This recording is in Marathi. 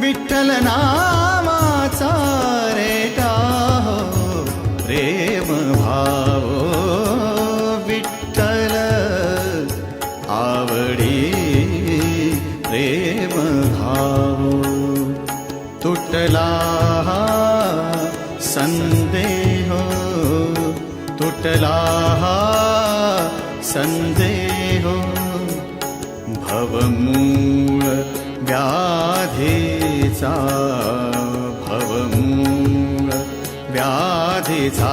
विठ्ठल नामाचा रेटा हो प्रेम भाव विठ्ठल आवडी प्रेम भाव तुटला संदेह तुटला संदेह भवमूळ व्याधीचा भवमूळ व्याधीचा